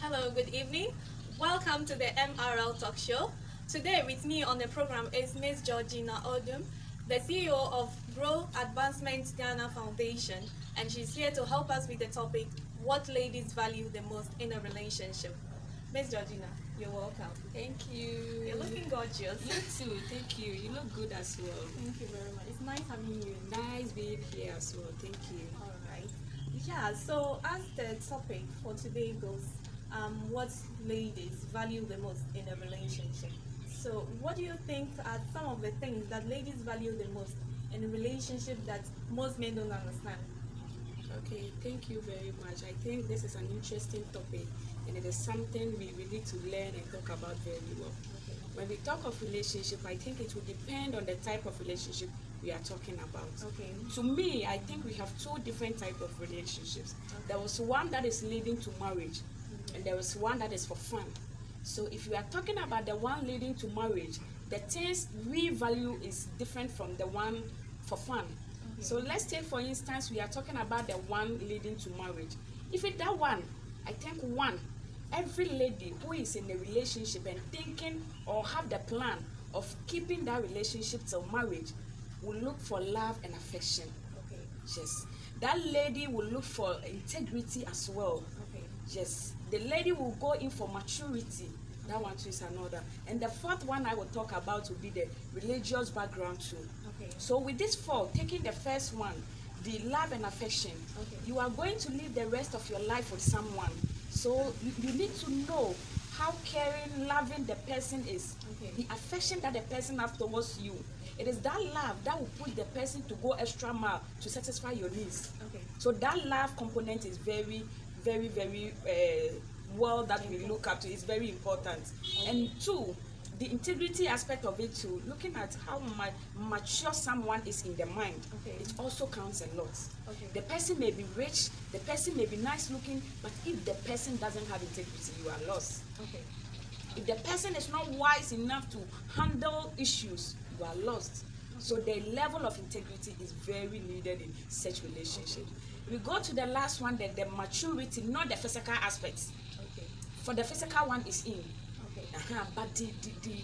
Hello, good evening. Welcome to the MRL Talk Show. Today with me on the program is Ms. Georgina Odum, the CEO of Grow Advancement Ghana Foundation, and she's here to help us with the topic, what ladies value the most in a relationship. Ms. Georgina, you're welcome. Thank you. You're looking gorgeous. You too. Thank you. You look good as well. Thank you very much. It's nice having you. Nice being here as well. Thank you. All right. Yeah, so as the topic for today goes, what ladies value the most in a relationship. So, what do you think are some of the things that ladies value the most in a relationship that most men don't understand? Okay, thank you very much. I think this is an interesting topic and it is something we need to learn and talk about very well. Okay. When we talk of relationship, I think it will depend on the type of relationship we are talking about. Okay. To me, I think we have two different types of relationships. Okay. There was one that is leading to marriage, and there is one that is for fun. So if you are talking about the one leading to marriage, the things we value is different from the one for fun. Okay. So let's take for instance, we are talking about the one leading to marriage. If it's that one, I think every lady who is in a relationship and thinking or have the plan of keeping that relationship till marriage will look for love and affection. Okay. Yes. That lady will look for integrity as well. Okay. Yes, the lady will go in for maturity. That one too is another. And the fourth one I will talk about will be the religious background too. Okay. So with this four, taking the first one, the love and affection, Okay. you are going to live the rest of your life with someone. So you need to know how caring, loving the person is. Okay. The affection that the person has towards you. It is that love that will push the person to go extra mile to satisfy your needs. Okay. So that love component is very well that we look up to. It's very important. And two, the integrity aspect of it too, looking at how mature someone is in the mind, Okay. it also counts a lot. Okay. The person may be rich, the person may be nice looking, but if the person doesn't have integrity, you are lost. Okay. If the person is not wise enough to handle issues, you are lost. So the level of integrity is very needed in such relationships. We go to the last one, the maturity, not the physical aspects. Okay. For the physical one is in, Okay. but the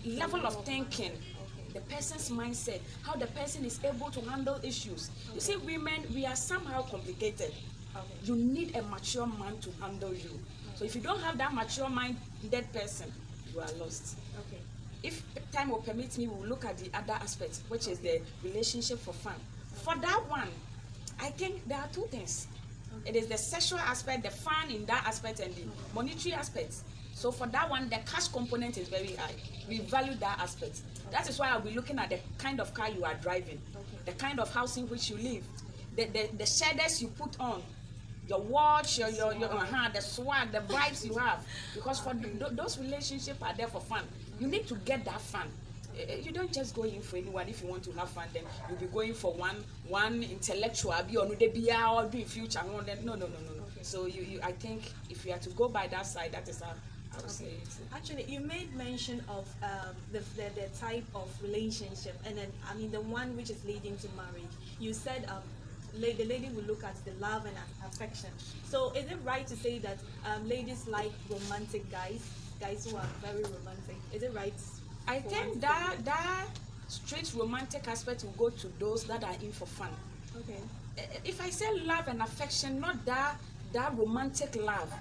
level of thinking, Okay. the person's mindset, how the person is able to handle issues. You see, women, we are somehow complicated. Okay. You need a mature man to handle you. So if you don't have that mature minded person, you are lost. Okay. If time will permit me, we'll look at the other aspect, which is the relationship for fun. For that one, I think there are two things. It is the sexual aspect, the fun in that aspect, and the monetary aspect. So for that one, the cash component is very high. We value that aspect. That is why I'll be looking at the kind of car you are driving, the kind of house in which you live, the shaders you put on, your watch, your the swag, the vibes you have. Because for those relationships are there for fun. You need to get that fun. You don't just go in for anyone. If you want to have fun, then you'll be going for one intellectual, be on the BR or doing future. No. Okay. So I think if you are to go by that side, that is how I would say it. Actually, you made mention of the type of relationship, and then the one which is leading to marriage. You said the lady will look at the love and affection. So is it right to say that ladies like romantic guys who are very romantic? Is it right? I think that straight romantic aspect will go to those that are in for fun. Okay. If I say love and affection, not that romantic love,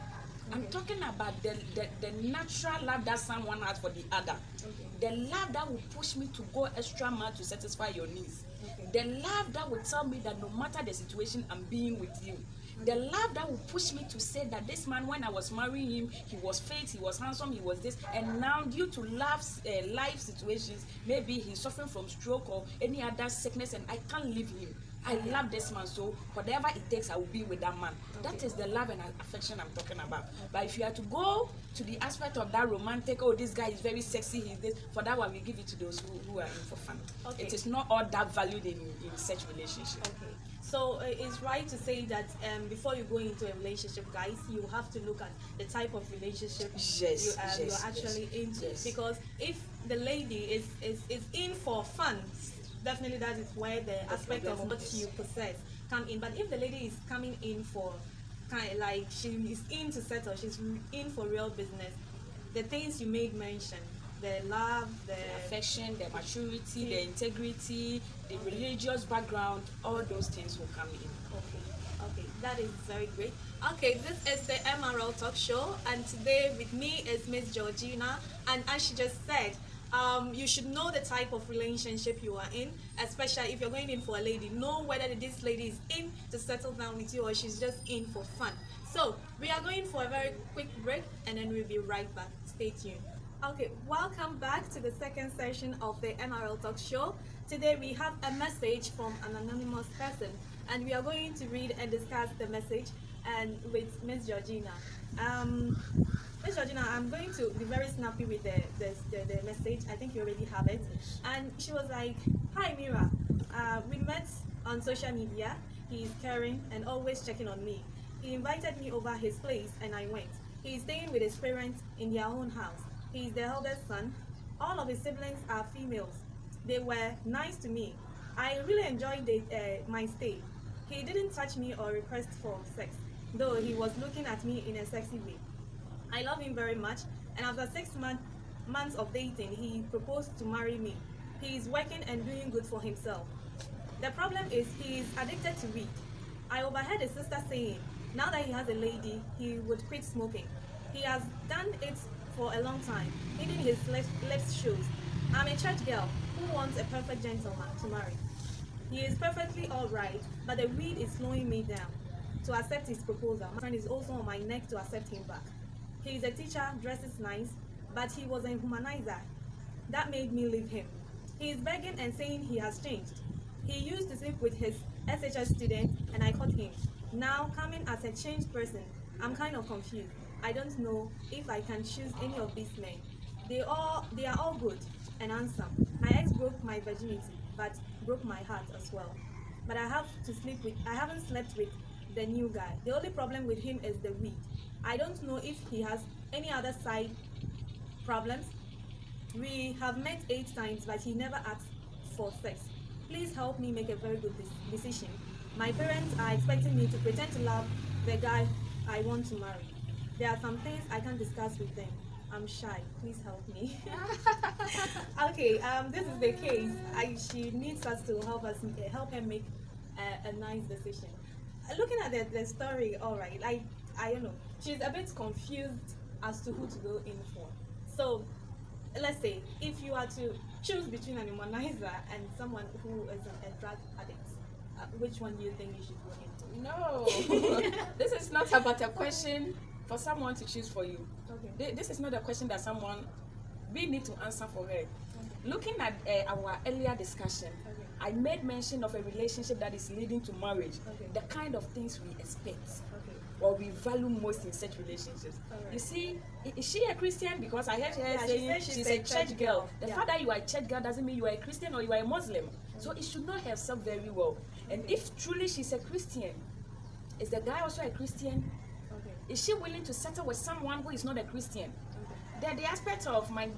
I'm talking about the natural love that someone has for the other. Okay. The love that will push me to go extra mile to satisfy your needs. Okay. The love that will tell me that no matter the situation, I'm being with you. The love that will push me to say that this man, when I was marrying him, he was fit, he was handsome, he was this, and now due to life situations, maybe he's suffering from stroke or any other sickness, and I can't leave him. I love this man, so whatever it takes, I will be with that man. Okay. That is the love and affection I'm talking about. But if you are to go to the aspect of that romantic, oh, this guy is very sexy, he's this, for that one, we give it to those who are in for fun. Okay. It is not all that valued in such relationship. Okay. So it's right to say that before you go into a relationship, guys, you have to look at the type of relationship you're actually into. Yes. Because if the lady is in for fun, definitely that is where the aspect of what you possess come in. But if the lady is coming in for kind of like she is in to settle, she's in for real business, the things you made mention, the love, the affection, the maturity, the integrity, the religious background, all those things will come in. Okay, that is very great. Okay, this is the MRL Talk Show, and today with me is Miss Georgina. And as she just said, you should know the type of relationship you are in, especially if you're going in for a lady. Know whether this lady is in to settle down with you or she's just in for fun. So we are going for a very quick break, and then we'll be right back. Stay tuned. Okay, welcome back to the second session of the MRL Talk Show. Today we have a message from an anonymous person, and we are going to read and discuss the message and with Miss Georgina. Miss Georgina, I'm going to be very snappy with the message. I think you already have it. And she was like, "Hi Mira, we met on social media. He's caring and always checking on me. He invited me over his place and I went. He's staying with his parents in their own house. He's the eldest son. All of his siblings are females. They were nice to me. I really enjoyed my stay. He didn't touch me or request for sex, though he was looking at me in a sexy way. I love him very much, and after 6 months of dating, he proposed to marry me. He is working and doing good for himself. The problem is he is addicted to weed. I overheard his sister saying, now that he has a lady, he would quit smoking. He has done it for a long time, even his lips shows. I'm a church girl who wants a perfect gentleman to marry. He is perfectly alright, but the weed is slowing me down to accept his proposal. My friend is also on my neck to accept him back. He is a teacher, dresses nice, but he was a humanizer. That made me leave him. He is begging and saying he has changed. He used to sleep with his SHS student and I caught him. Now, coming as a changed person, I'm kind of confused. I don't know if I can choose any of these men. They are all good and handsome. My ex broke my virginity, but broke my heart as well. But I haven't slept with the new guy. The only problem with him is the weed. I don't know if he has any other side problems. We have met 8 times, but he never asked for sex. Please help me make a very good decision. My parents are expecting me to pretend to love the guy I want to marry. There are some things I can't discuss with them. I'm shy. Please help me." Okay, this is the case. She needs us to help her make a nice decision. Looking at the story, all right. I don't know. She's a bit confused as to who to go in for. So, let's say if you are to choose between an humanizer and someone who is a drug addict, which one do you think you should go into? No, this is not about a question for someone to choose for you. Okay. This is not a question that we need to answer for her. Okay. Looking at our earlier discussion, okay, I made mention of a relationship that is leading to marriage, okay, the kind of things we expect, okay, or we value most in such relationships. Right. You see, is she a Christian? Because I heard her saying she's a church girl. The yeah. fact that you are a church girl doesn't mean you are a Christian or you are a Muslim. Okay. So it should know herself very well. And Okay. if truly she's a Christian, is the guy also a Christian? Okay. Is she willing to settle with someone who is not a Christian? Okay. The aspect of my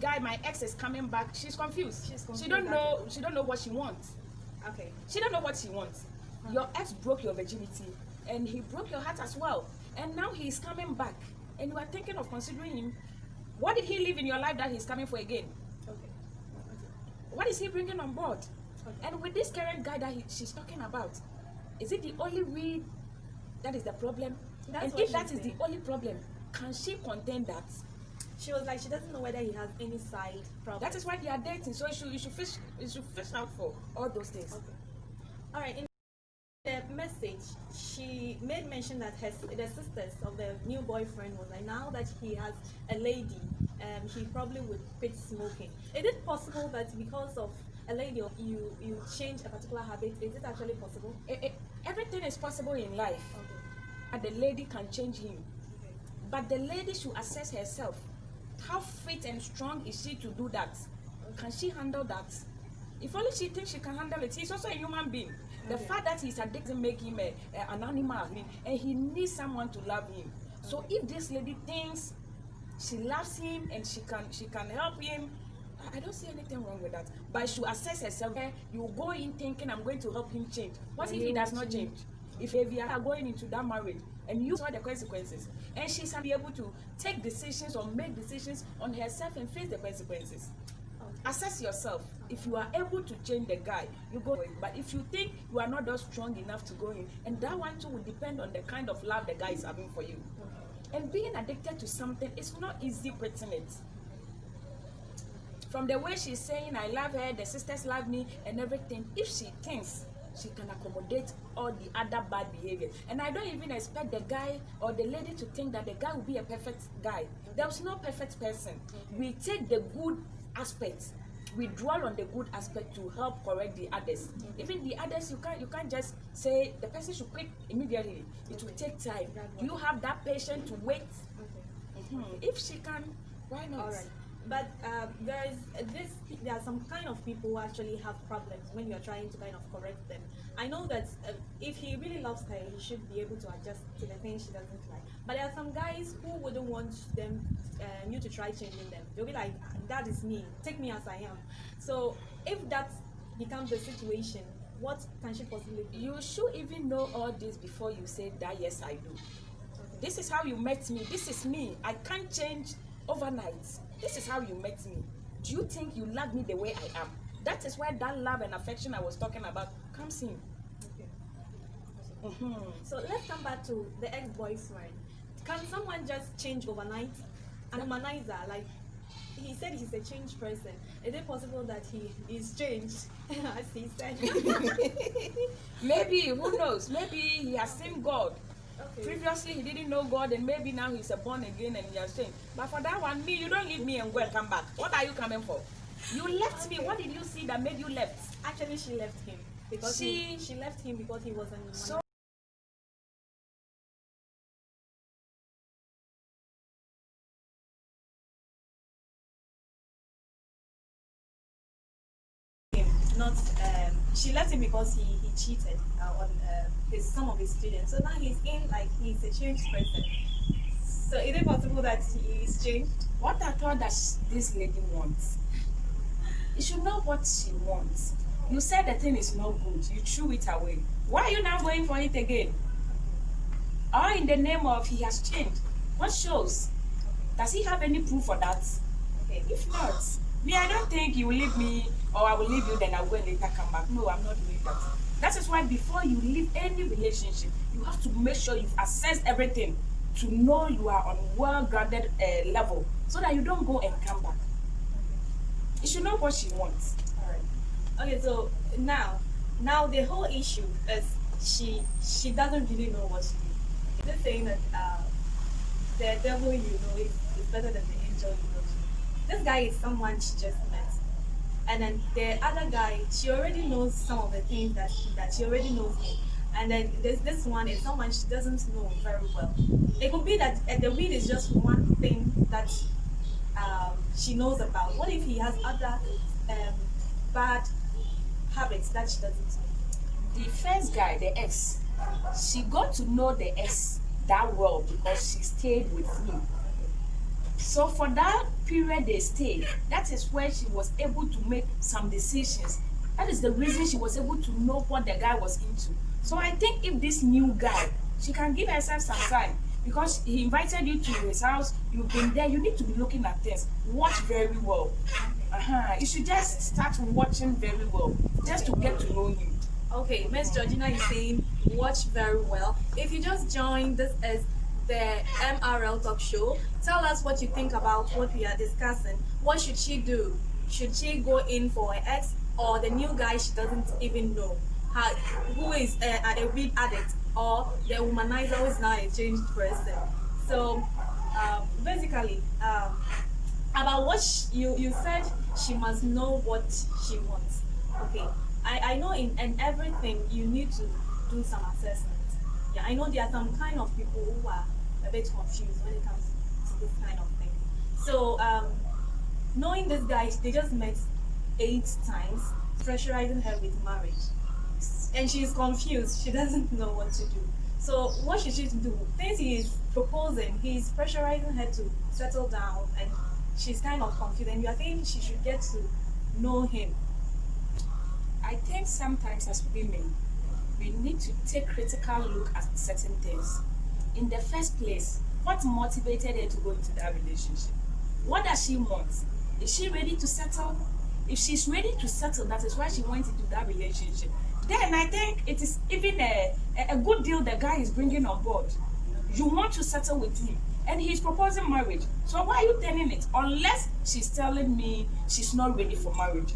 ex is coming back, she's confused. She's confused. She don't know what she wants. Okay. She don't know what she wants. Your ex broke your virginity and he broke your heart as well. And now he's coming back and you are thinking of considering him. What did he leave in your life that he's coming for again? Okay. What is he bringing on board? Okay. And with this current guy that she's talking about, is it the only weed that is the problem? That's and what if that she's is the saying. only problem, can she contain that? She was like, she doesn't know whether he has any side problem. That is why they are dating. So you should fish out for all those things. Okay. All right. In the message, she made mention that the sisters of the new boyfriend was like, now that he has a lady, he probably would quit smoking. Is it possible that because of a lady, you change a particular habit? Is it actually possible? Everything is possible in life. Okay. And the lady can change him. Okay. But the lady should assess herself. How fit and strong is she to do that? Can she handle that? If only she thinks she can handle it. He's also a human being. The Okay. fact that he's addicted make him an animal, and he needs someone to love him. So if this lady thinks she loves him and she can help him, I don't see anything wrong with that. But she should assess herself. You go in thinking I'm going to help him change. What if he does not change? if you are going into that marriage and you saw the consequences, and she's be able to take decisions or make decisions on herself and face the consequences. Assess yourself. If you are able to change the guy, you go in. But if you think you are not that strong enough to go in, and that one too will depend on the kind of love the guy is having for you. And being addicted to something, it's not easy quitting it. From the way she's saying, I love her, the sisters love me, and everything, if she thinks she can accommodate all the other bad behavior. And I don't even expect the guy or the lady to think that the guy will be a perfect guy. There's no perfect person. We take the good aspects, we dwell on the good aspect to help correct the others. Even the others, you can't just say the person should quit immediately. It will take time. Do you have that patience to wait? If she can, why not? All right. But there are some kind of people who actually have problems when you're trying to kind of correct them. I know that if he really loves her, he should be able to adjust to the things she doesn't like. But there are some guys who wouldn't want you to try changing them. They'll be like, that is me, take me as I am. So if that becomes the situation, what can she possibly do? You should even know all this before you say that yes I do. This is how you met me. This is me. I can't change overnight. This is how you met me. Do you think you love me the way I am? That is where that love and affection I was talking about comes in. Okay. So let's come back to the ex-boyfriend. Can someone just change overnight? An humanizer, like he said he's a changed person. Is it possible that he is changed, as he said? Maybe, who knows? Maybe he has seen God. Okay. Previously he didn't know God, and maybe now he's a born again and he has changed. But for that one, me, you don't leave me and go and come back. What are you coming for? You left me. What did you see that made you left? Actually, she left him because she left him because he wasn't. So not she left him because he cheated on some of his students. So now he's in, like, he's a changed person. So is it possible that he is changed? what I thought that this lady wants, you should know what she wants. You said the thing is not good, you threw it away. Why are you now going for it again? Or in the name of he has changed? What shows? Does he have any proof for that? Okay. If not, me, I don't think you will leave me, or I will leave you, then I will later come back. No, I'm not doing that. That is why before you leave any relationship, you have to make sure you've assessed everything to know you are on well-grounded level, so that you don't go and come back. You should know what she wants. All right. Okay. So now the whole issue is she doesn't really know what to do. Just saying that the devil you know is better than the angel you know. This guy is someone she just met, and then the other guy, she already knows some of the things that she already knows him. And then there's this one is someone she doesn't know very well. It could be that the weed is just one thing that she knows about. What if he has other bad habits that she doesn't know? The first guy, the ex, she got to know the ex that well because she stayed with him. So for that period they stayed, that is where she was able to make some decisions. That is the reason she was able to know what the guy was into. So I think if this new guy, she can give herself some time, because he invited you to his house, you've been there, you need to be looking at things. Watch very well. You should just start watching very well, just to get to know him. Okay, Miss Georgina is saying watch very well. If you just joined, this is the MRL Talk Show. Tell us what you think about what we are discussing. What should she do? Should she go in for her ex or the new guy she doesn't even know? Who is a weed addict, or the womanizer who is now a changed person? So basically, about what you said, she must know what she wants. Okay, I know in everything you need to do some assessment. Yeah, I know there are some kind of people who are a bit confused when it comes to this kind of thing. So knowing this guy, they just met 8 times, pressurizing her with marriage, and she's confused. She doesn't know what to do. So what should she do? Since he is proposing, he's pressurizing her to settle down, and she's kind of confused. And you are saying she should get to know him. I think sometimes as women, we need to take critical look at certain things. In the first place, what motivated her to go into that relationship? What does she want? Is she ready to settle? If she's ready to settle, that is why she went into that relationship. Then I think it is even a good deal the guy is bringing on board. You want to settle with him, and he's proposing marriage. So why are you telling it? Unless she's telling me she's not ready for marriage.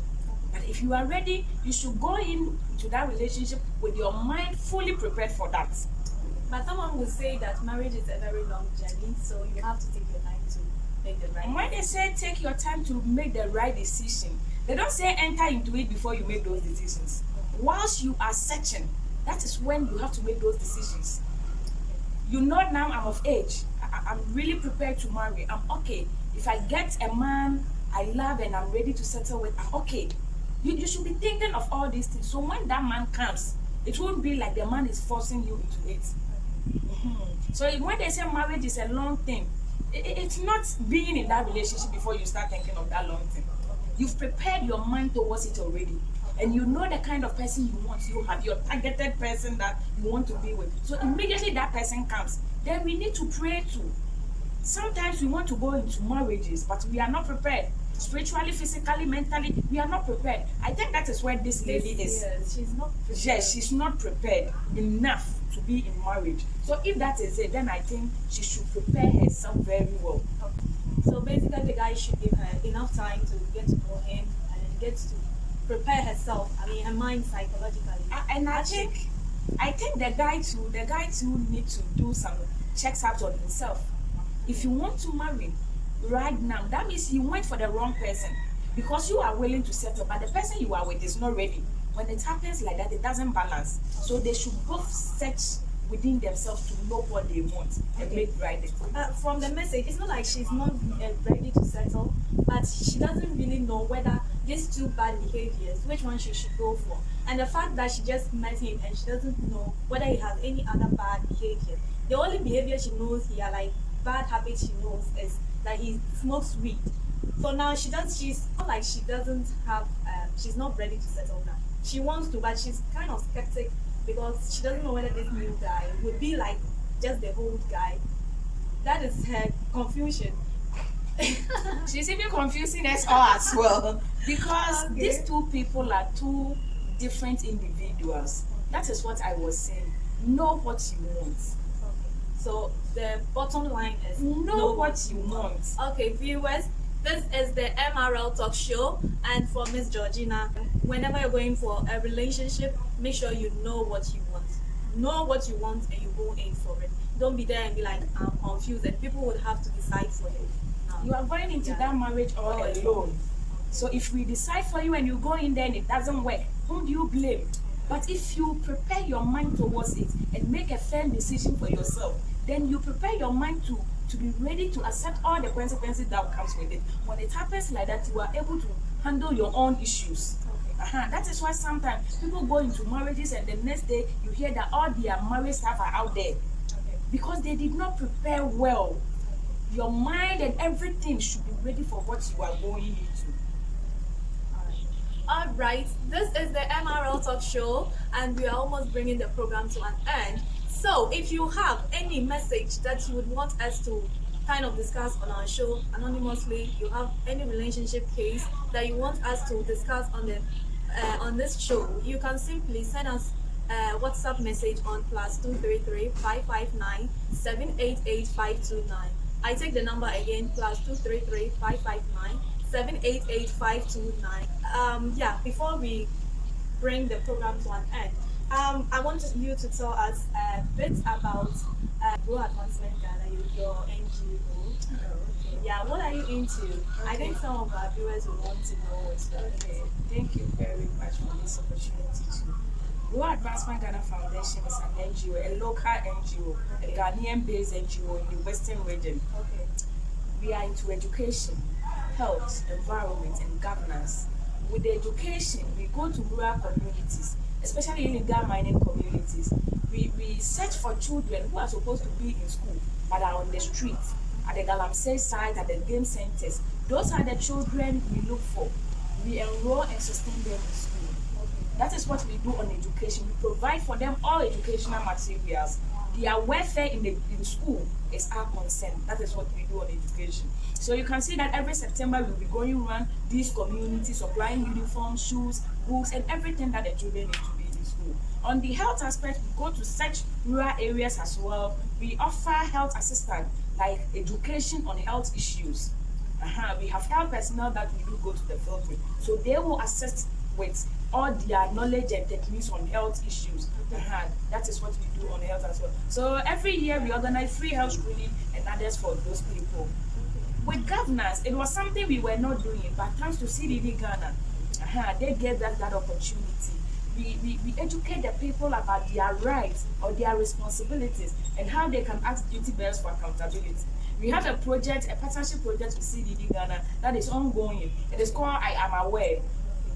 But if you are ready, you should go into that relationship with your mind fully prepared for that. But someone would say that marriage is a very long journey, so you have to take your time to make the right And when they say take your time to make the right decision, they don't say enter into it before you make those decisions. Whilst you are searching, that is when you have to make those decisions. You know, now I'm of age. I'm really prepared to marry. I'm okay. If I get a man I love and I'm ready to settle with, I'm okay. You should be thinking of all these things. So when that man comes, it won't be like the man is forcing you into it. So when they say marriage is a long thing, it's not being in that relationship before you start thinking of that long thing. You've prepared your mind towards it already. And you know the kind of person you want. You have your targeted person that you want to be with. So immediately that person comes, then we need to pray too. Sometimes we want to go into marriages, but we are not prepared. Spiritually, physically, mentally, we are not prepared. I think that is where this lady is. Yes, she's not prepared. Yes, she's not prepared enough to be in marriage. So if that is it, then I think she should prepare herself very well. So basically, the guy should give her enough time to get to know him and get to prepare herself. I mean, her mind psychologically. And I think the guy too need to do some checks out on himself. If you want to marry right now, that means you went for the wrong person, because you are willing to settle, but the person you are with is not ready. When it happens like that, it doesn't balance. So they should both search within themselves to know what they want and make right decisions. From the message, it's not like she's not ready to settle, but she doesn't really know whether these two bad behaviors, which one she should go for. And the fact that she just met him and she doesn't know whether he has any other bad behavior. The only behavior she knows here, like bad habits she knows, is that he smokes weed. So now she's not like she doesn't have, she's not ready to settle now. She wants to, but she's kind of skeptic because she doesn't know whether this new guy would be like just the old guy. That is her confusion. She's even confusing us all as well, because these two people are two different individuals. That is what I was saying. Know what you want. So the bottom line is know what you want. Okay, viewers, this is the MRL Talk Show, and for Miss Georgina, whenever you're going for a relationship, make sure you know what you want. Know what you want and you go in for it. Don't be there and be like, I'm confused, and people would have to decide for you. You are going into that marriage all alone. So if we decide for you and you go in there and it doesn't work, whom do you blame? But if you prepare your mind towards it and make a firm decision for yourself, then you prepare your mind to be ready to accept all the consequences that comes with it. When it happens like that, you are able to handle your own issues. That is why sometimes people go into marriages and the next day you hear that all their marriage stuff are out there, because they did not prepare well. Your mind and everything should be ready for what you are going into. Alright, this is the MRL Talk Show, and we are almost bringing the program to an end. So if you have any message that you would want us to kind of discuss on our show anonymously, you have any relationship case that you want us to discuss on this show, you can simply send us a WhatsApp message on +233 559 788 529. I take the number again, +233 559 788 529. Before we bring the program to an end, I want you to tell us a bit about Grow Advancement Ghana, your NGO. Yeah, what are you into? I think some of our viewers will want to know what's Okay, thank you very much for this opportunity to. Grow Advancement Ghana Foundation is an NGO, a local NGO, a Ghanaian-based NGO in the Western region. Okay. We are into education, health, environment, and governance. With the education, we go to rural communities, especially illegal mining communities. We search for children who are supposed to be in school but are on the streets, at the Galamsey site, at the game centers. Those are the children we look for. We enroll and sustain them in school. That is what we do on education. We provide for them all educational materials. Their welfare in school is our concern. That is what we do on education. So you can see that every September we'll be going around these communities, supplying uniforms, shoes, books, and everything that the children need to be in school. On the health aspect, we go to such rural areas as well. We offer health assistance, like education on health issues. We have health personnel that we do go to the field with. So they will assist with all their knowledge and techniques on health issues. That is what we do on health as well. So every year we organize free health screening and others for those people. With governance, it was something we were not doing, but thanks to CDD Ghana, they gave us that opportunity. We educate the people about their rights or their responsibilities and how they can ask duty bearers for accountability. We have a project, a partnership project with CDD Ghana that is ongoing. It is called I Am Aware.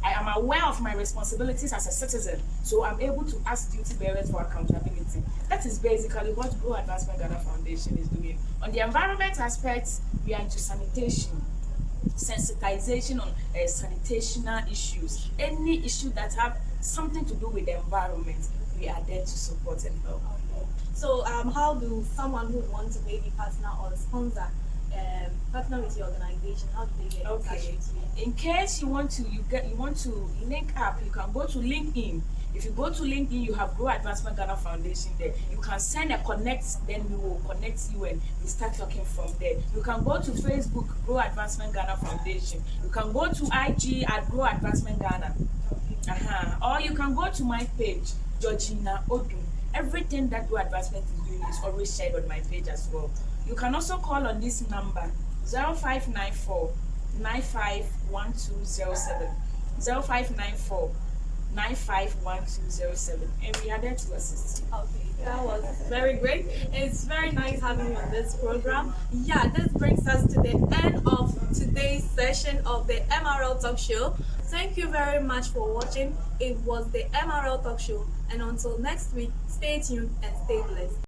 I am aware of my responsibilities as a citizen, so I'm able to ask duty bearers for accountability. That is basically what Grow Advancement Ghana Foundation is doing. On the environment aspect, we are into sanitation, sensitization on sanitational issues. Any issue that have something to do with the environment, we are there to support and help. So how do someone who wants to maybe partner or sponsor partner with your organization, how do they get in touch with you? In case you want to link up, you can go to LinkedIn. If you go to LinkedIn, you have Grow Advancement Ghana Foundation there. You can send a connect, then we will connect you and we start talking from there. You can go to Facebook, Grow Advancement Ghana Foundation. You can go to IG at Grow Advancement Ghana. Or you can go to my page, Georgina Odum. Everything that Grow Advancement is doing is always shared on my page as well. You can also call on this number 0594 951207 0594 951207, and we are there to assist you. Okay, that was very great. It's very nice having you on this program. Yeah, this brings us to the end of today's session of the MRL Talk Show. Thank you very much for watching. It was the MRL Talk Show, and until next week, stay tuned and stay blessed.